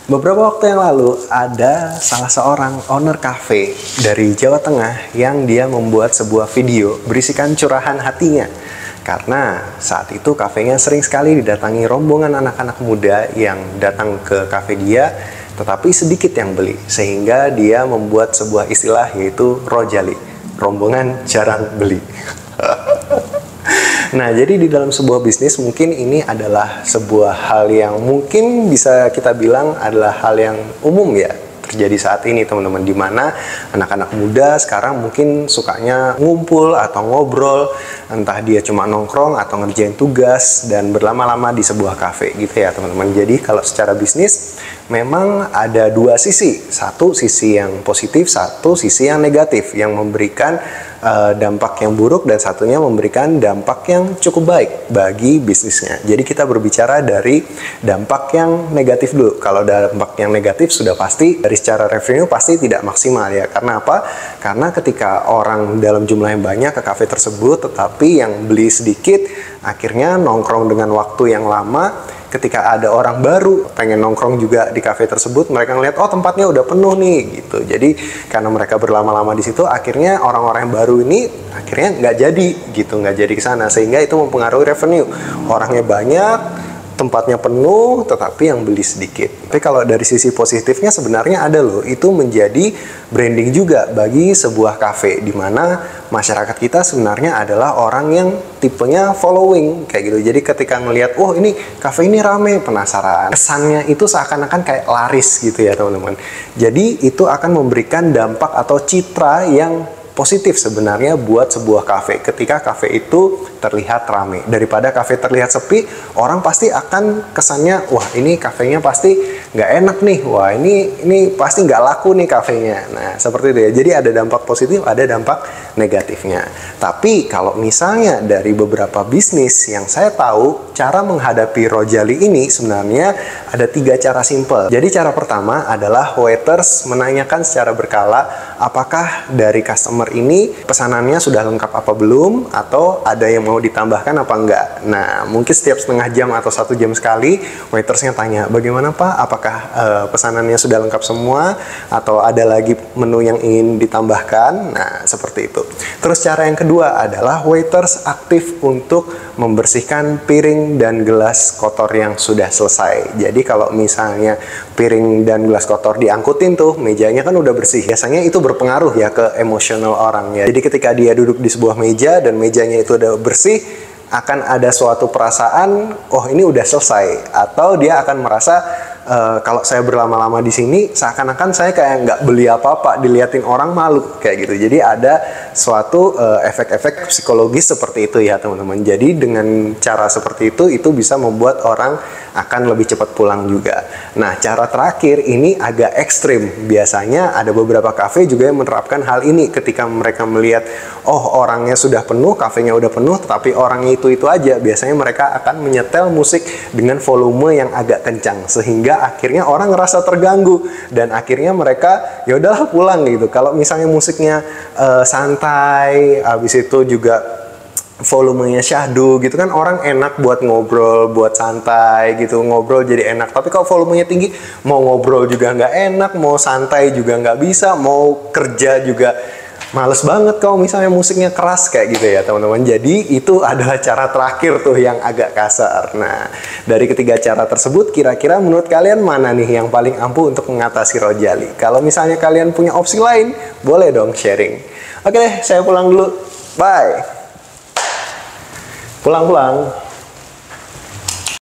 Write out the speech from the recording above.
Beberapa waktu yang lalu ada salah seorang owner cafe dari Jawa Tengah yang dia membuat sebuah video berisikan curahan hatinya. Karena saat itu kafenya sering sekali didatangi rombongan anak-anak muda yang datang ke kafe dia, tetapi sedikit yang beli. Sehingga dia membuat sebuah istilah yaitu Rojali, rombongan jarang beli. Nah, jadi di dalam sebuah bisnis mungkin ini adalah sebuah hal yang mungkin bisa kita bilang adalah hal yang umum ya terjadi saat ini teman-teman, di mana anak-anak muda sekarang mungkin sukanya ngumpul atau ngobrol, entah dia cuma nongkrong atau ngerjain tugas dan berlama-lama di sebuah kafe gitu ya teman-teman. Jadi kalau secara bisnis memang ada dua sisi, satu sisi yang positif, satu sisi yang negatif yang memberikan dampak yang buruk, dan satunya memberikan dampak yang cukup baik bagi bisnisnya. Jadi kita berbicara dari dampak yang negatif dulu. Kalau dampak yang negatif sudah pasti dari secara revenue pasti tidak maksimal ya. Karena apa? Karena ketika orang dalam jumlah yang banyak ke kafe tersebut tetapi yang beli sedikit, akhirnya nongkrong dengan waktu yang lama. Ketika ada orang baru pengen nongkrong juga di kafe tersebut, mereka ngeliat oh tempatnya udah penuh nih gitu. Jadi karena mereka berlama-lama di situ, akhirnya orang-orang yang baru ini akhirnya nggak jadi gitu, nggak jadi ke sana, sehingga itu mempengaruhi revenue. Orangnya banyak, tempatnya penuh, tetapi yang beli sedikit. Tapi kalau dari sisi positifnya sebenarnya ada loh, itu menjadi branding juga bagi sebuah kafe, di mana masyarakat kita sebenarnya adalah orang yang tipenya following kayak gitu. Jadi ketika ngelihat, oh ini kafe ini rame, penasaran. Kesannya itu seakan-akan kayak laris gitu ya teman-teman. Jadi itu akan memberikan dampak atau citra yang positif sebenarnya buat sebuah kafe. Ketika kafe itu terlihat ramai, daripada kafe terlihat sepi, orang pasti akan kesannya, wah ini kafenya pasti nggak enak nih, wah ini pasti nggak laku nih kafenya. Nah seperti itu ya. Jadi ada dampak positif, ada dampak negatifnya. Tapi kalau misalnya dari beberapa bisnis yang saya tahu, cara menghadapi Rojali ini sebenarnya ada 3 cara simple. Jadi cara pertama adalah waiters menanyakan secara berkala apakah dari customer ini pesanannya sudah lengkap apa belum, atau ada yang mau ditambahkan apa enggak. Nah mungkin setiap setengah jam atau 1 jam sekali waitersnya tanya, bagaimana Pak, apakah pesanannya sudah lengkap semua atau ada lagi menu yang ingin ditambahkan. Nah seperti itu. Terus cara yang kedua adalah waiters aktif untuk membersihkan piring dan gelas kotor yang sudah selesai. Jadi kalau misalnya piring dan gelas kotor diangkutin tuh, mejanya kan udah bersih, biasanya itu berpengaruh ya ke emosional orang ya. Jadi ketika dia duduk di sebuah meja dan mejanya itu udah bersih, akan ada suatu perasaan, oh ini udah selesai, atau dia akan merasa kalau saya berlama-lama di sini seakan-akan saya kayak nggak beli apa-apa, diliatin orang malu kayak gitu. Jadi ada suatu efek-efek psikologis seperti itu ya teman-teman. Jadi dengan cara seperti itu bisa membuat orang akan lebih cepat pulang juga. Nah cara terakhir ini agak ekstrim. Biasanya ada beberapa kafe juga yang menerapkan hal ini. Ketika mereka melihat oh orangnya sudah penuh, kafenya udah penuh, tetapi orangnya itu aja, biasanya mereka akan menyetel musik dengan volume yang agak kencang, sehingga akhirnya orang ngerasa terganggu dan akhirnya mereka ya udahlah pulang gitu. Kalau misalnya musiknya santai, habis itu juga volumenya syahdu gitu kan, orang enak buat ngobrol, buat santai gitu, ngobrol jadi enak. Tapi kalau volumenya tinggi, mau ngobrol juga nggak enak, mau santai juga nggak bisa, mau kerja juga males banget kalau misalnya musiknya keras kayak gitu ya teman-teman. Jadi itu adalah cara terakhir tuh yang agak kasar. Nah dari ketiga cara tersebut, kira-kira menurut kalian mana nih yang paling ampuh untuk mengatasi Rojali? Kalau misalnya kalian punya opsi lain, boleh dong sharing. Oke deh, saya pulang dulu. Bye. Pulang-pulang.